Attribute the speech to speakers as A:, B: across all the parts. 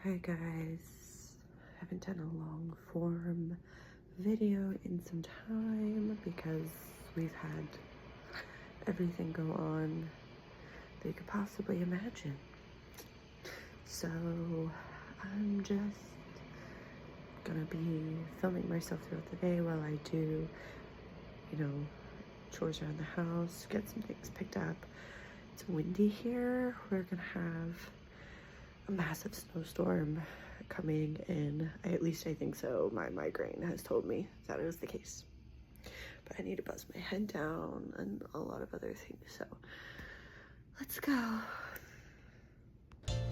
A: Hi guys, haven't done a long form video in some time because we've had everything go on that you could possibly imagine. So I'm just gonna be filming myself throughout the day while I do, chores around the house, get some things picked up. It's windy here. We're gonna have a massive snowstorm coming in. At least I think so. My migraine has told me that is the case. But I need to buzz my head down and a lot of other things. So let's go.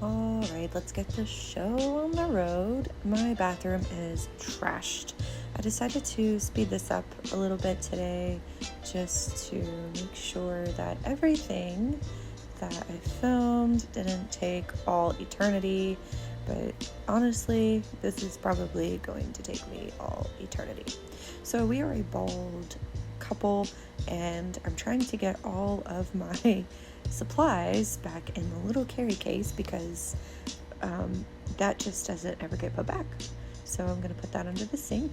A: All right, let's get the show on the road. My bathroom is trashed. I decided to speed this up a little bit today just to make sure that everything that I filmed didn't take all eternity, but honestly, this is probably going to take me all eternity. So we are a bald couple, and I'm trying to get all of my supplies back in the little carry case because that just doesn't ever get put back. So I'm going to put that under the sink.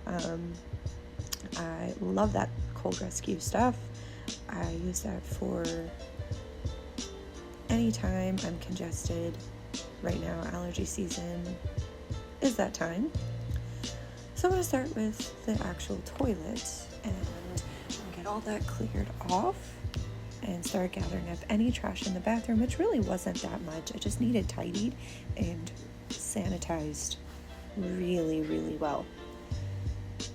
A: I love that cold rescue stuff. I use that for anytime I'm congested. Right now, allergy season is that time. So I'm going to start with the actual toilet and get all that cleared off and start gathering up any trash in the bathroom, which really wasn't that much. I just needed tidied and sanitized really, really well.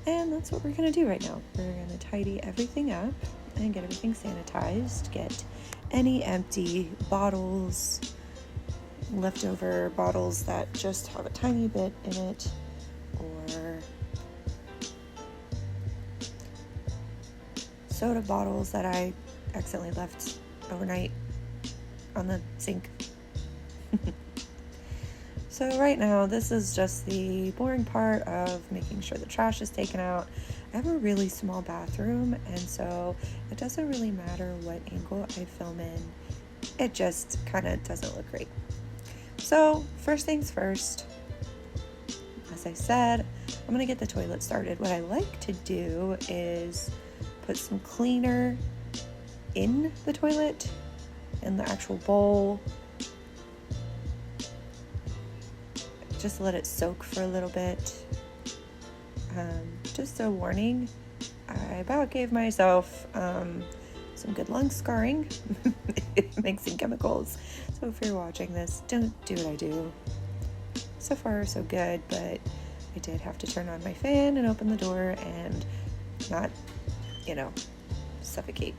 A: And that's what we're going to do right now. We're going to tidy everything up and get everything sanitized, get any empty bottles, leftover bottles that just have a tiny bit in it, or soda bottles that I accidentally left overnight on the sink. So right now, this is just the boring part of making sure the trash is taken out. I have a really small bathroom, and so it doesn't really matter what angle I film in. It just kind of doesn't look great. So first things first, as I said, I'm going to get the toilet started. What I like to do is put some cleaner in the toilet, in the actual bowl. Just let it soak for a little bit. Just a warning, I about gave myself some good lung scarring mixing chemicals. So if you're watching this, don't do what I do. So far, so good, but I did have to turn on my fan and open the door and not, suffocate.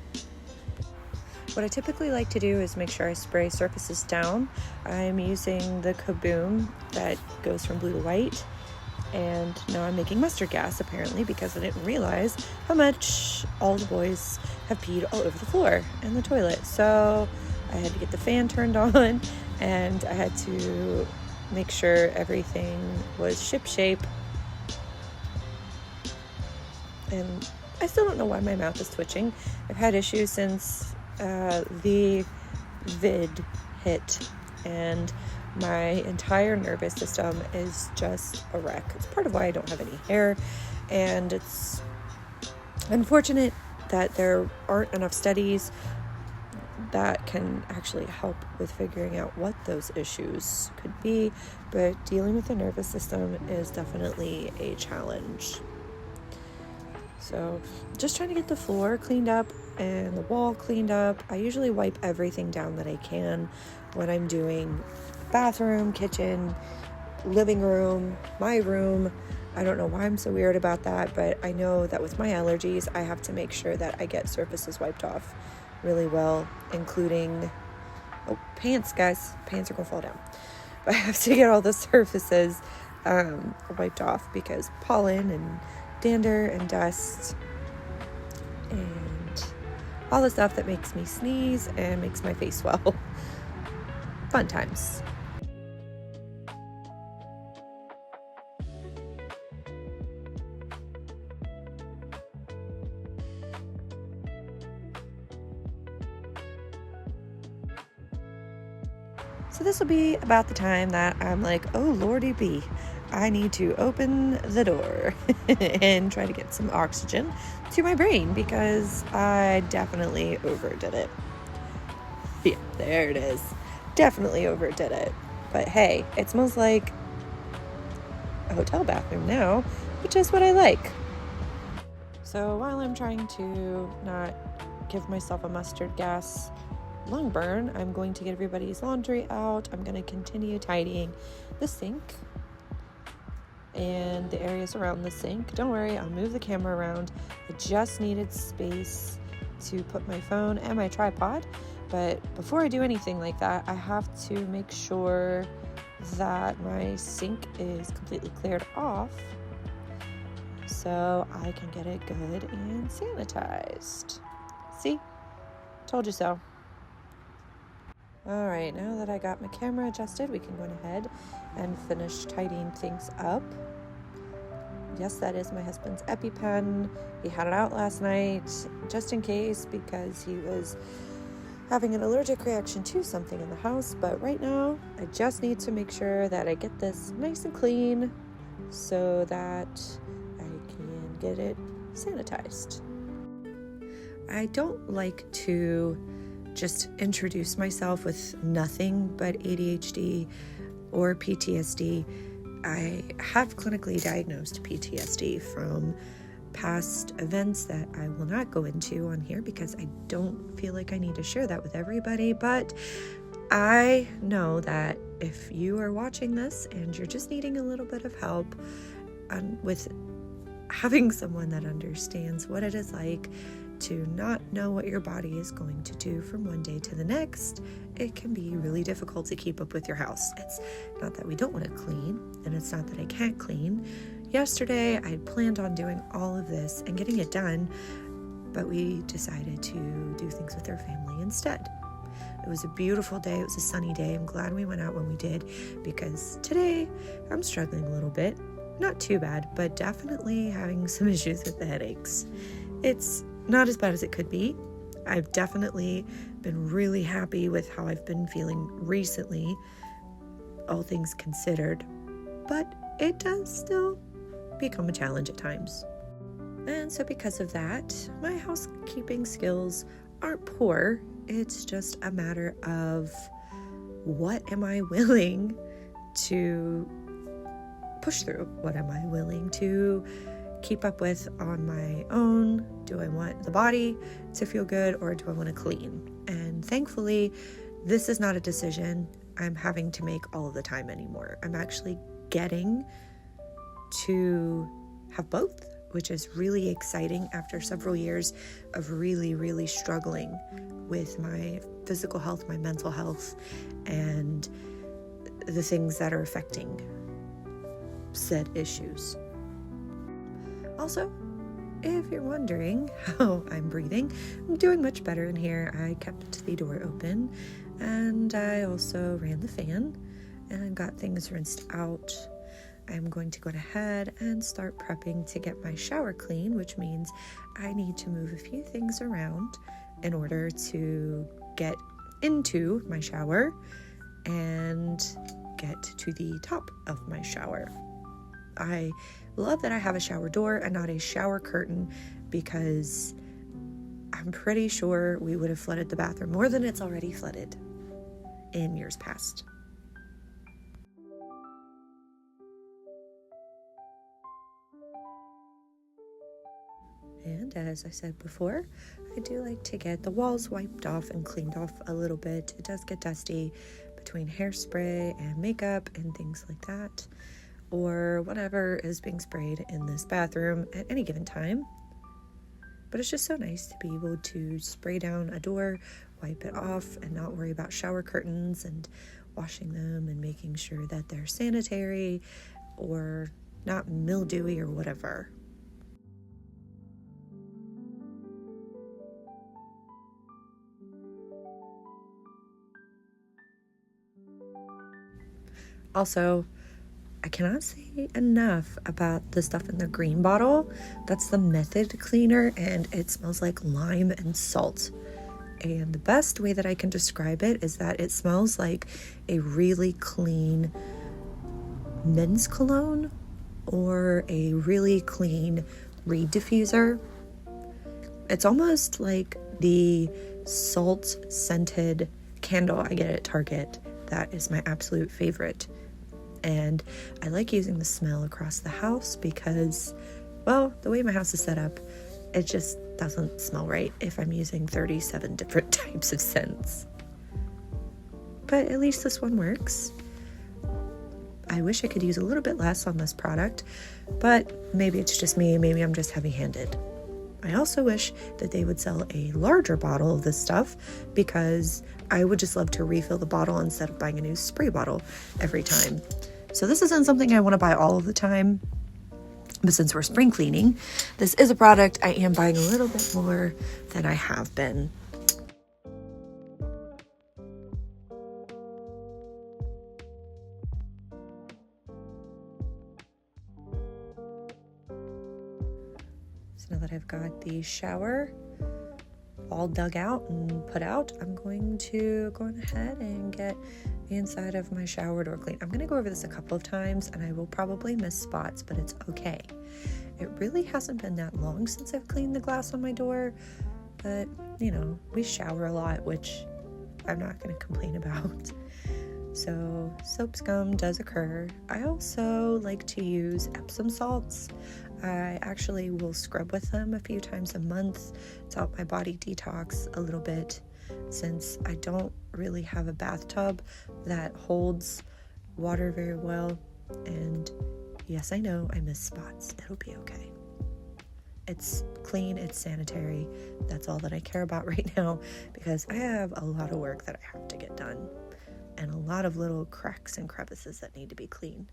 A: What I typically like to do is make sure I spray surfaces down. I'm using the Kaboom that goes from blue to white. And now I'm making mustard gas, apparently, because I didn't realize how much all the boys have peed all over the floor and the toilet. So I had to get the fan turned on, and I had to make sure everything was ship-shape. And I still don't know why my mouth is twitching. I've had issues since the vid hit, and my entire nervous system is just a wreck. It's part of why I don't have any hair, and it's unfortunate that there aren't enough studies that can actually help with figuring out what those issues could be, but dealing with the nervous system is definitely a challenge. So just trying to get the floor cleaned up and the wall cleaned up. I usually wipe everything down that I can when I'm doing bathroom, kitchen, living room, my room. I don't know why I'm so weird about that, but I know that with my allergies, I have to make sure that I get surfaces wiped off really well, including, pants, guys. Pants are gonna fall down. But I have to get all the surfaces wiped off because pollen and dander and dust and all the stuff that makes me sneeze and makes my face swell. Fun times. So this will be about the time that I'm like, oh lordy be, I need to open the door and try to get some oxygen to my brain because I definitely overdid it. Yeah, there it is. Definitely overdid it. But hey, it smells like a hotel bathroom now, which is what I like. So while I'm trying to not give myself a mustard gas lung burn, I'm going to get everybody's laundry out. I'm going to continue tidying the sink and the areas around the sink. Don't worry, I'll move the camera around. I just needed space to put my phone and my tripod. But before I do anything like that, I have to make sure that my sink is completely cleared off so I can get it good and sanitized. See? Told you so. All right, now that I got my camera adjusted, we can go ahead and finish tidying things up. Yes, that is my husband's EpiPen. He had it out last night just in case because he was having an allergic reaction to something in the house. But right now, I just need to make sure that I get this nice and clean so that I can get it sanitized. I don't like to just introduce myself with nothing but ADHD or PTSD. I have clinically diagnosed PTSD from past events that I will not go into on here because I don't feel like I need to share that with everybody. But I know that if you are watching this and you're just needing a little bit of help with having someone that understands what it is like to not know what your body is going to do from one day to the next, it can be really difficult to keep up with your house. It's not that we don't want to clean, and it's not that I can't clean. Yesterday, I had planned on doing all of this and getting it done, but we decided to do things with our family instead. It was a beautiful day. It was a sunny day. I'm glad we went out when we did because today I'm struggling a little bit. Not too bad, but definitely having some issues with the headaches. It's not as bad as it could be. I've definitely been really happy with how I've been feeling recently, all things considered, but it does still become a challenge at times. And so because of that, my housekeeping skills aren't poor. It's just a matter of what am I willing to push through? What am I willing to keep up with on my own? Do I want the body to feel good or do I want to clean? And thankfully, this is not a decision I'm having to make all of the time anymore. I'm actually getting to have both, which is really exciting after several years of really, really struggling with my physical health, my mental health, and the things that are affecting said issues. Also, if you're wondering how I'm breathing, I'm doing much better in here. I kept the door open and I also ran the fan and got things rinsed out. I'm going to go ahead and start prepping to get my shower clean, which means I need to move a few things around in order to get into my shower and get to the top of my shower. I love that I have a shower door and not a shower curtain because I'm pretty sure we would have flooded the bathroom more than it's already flooded in years past. And as I said before, I do like to get the walls wiped off and cleaned off a little bit. It does get dusty between hairspray and makeup and things like that, or whatever is being sprayed in this bathroom at any given time. But it's just so nice to be able to spray down a door, wipe it off, and not worry about shower curtains and washing them and making sure that they're sanitary or not mildewy or whatever. Also, I cannot say enough about the stuff in the green bottle. That's the Method cleaner, and it smells like lime and salt. And the best way that I can describe it is that it smells like a really clean men's cologne or a really clean reed diffuser. It's almost like the salt scented candle I get at Target. That is my absolute favorite. And I like using the smell across the house because, well, the way my house is set up, it just doesn't smell right if I'm using 37 different types of scents. But at least this one works. I wish I could use a little bit less on this product, but maybe it's just me, maybe I'm just heavy-handed. I also wish that they would sell a larger bottle of this stuff because I would just love to refill the bottle instead of buying a new spray bottle every time. So this isn't something I want to buy all of the time, but since we're spring cleaning, this is a product I am buying a little bit more than I have been. So now that I've got the shower all dug out and put out, I'm going to go ahead and get the inside of my shower door clean. I'm going to go over this a couple of times and I will probably miss spots, but it's okay. It really hasn't been that long since I've cleaned the glass on my door, but you know, we shower a lot, which I'm not going to complain about. So soap scum does occur. I also like to use Epsom salts. I actually will scrub with them a few times a month to help my body detox a little bit, since I don't really have a bathtub that holds water very well. And yes, I know I miss spots. It'll be okay. It's clean, it's sanitary. That's all that I care about right now, because I have a lot of work that I have to get done and a lot of little cracks and crevices that need to be cleaned.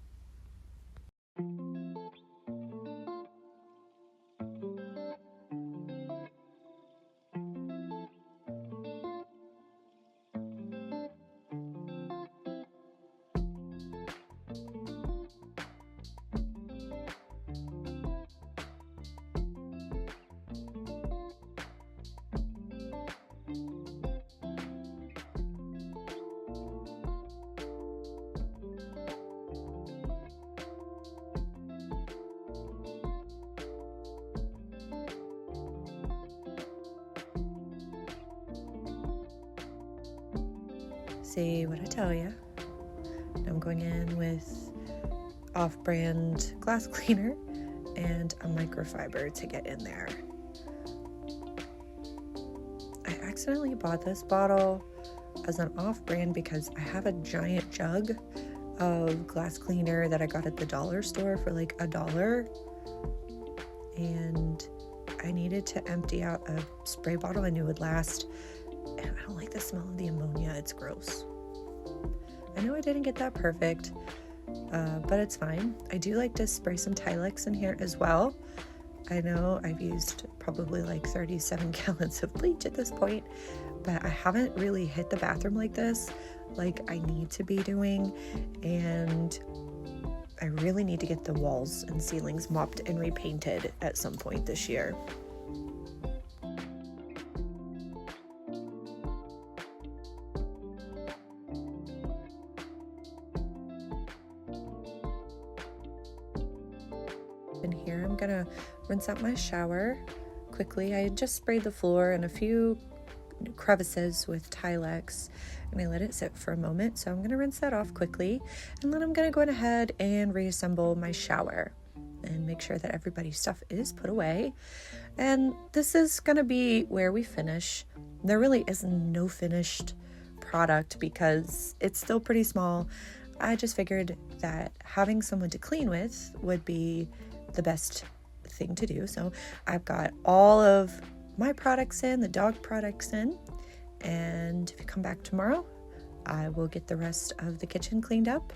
A: See what I tell you. I'm going in with off-brand glass cleaner and a microfiber to get in there. I accidentally bought this bottle as an off-brand because I have a giant jug of glass cleaner that I got at the dollar store for like $1, and I needed to empty out a spray bottle I knew would last, and I don't like the smell of the ammonia. It's gross. I know I didn't get that perfect, but it's fine. I do like to spray some Tilex in here as well. I know I've used probably like 37 gallons of bleach at this point, but I haven't really hit the bathroom like this like I need to be doing, and I really need to get the walls and ceilings mopped and repainted at some point this year. And here I'm gonna rinse out my shower quickly. I just sprayed the floor and a few crevices with Tilex, and I let it sit for a moment, so I'm gonna rinse that off quickly, and then I'm gonna go ahead and reassemble my shower and make sure that everybody's stuff is put away. And this is gonna be where we finish. There really is no finished product because it's still pretty small. I just figured that having someone to clean with would be the best thing to do. So I've got all of my products in, the dog products in, and if you come back tomorrow, I will get the rest of the kitchen cleaned up,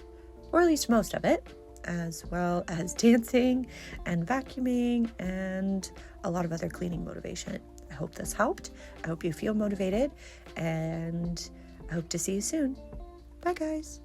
A: or at least most of it, as well as dancing and vacuuming and a lot of other cleaning motivation. I hope this helped. I hope you feel motivated, and I hope to see you soon. Bye, guys.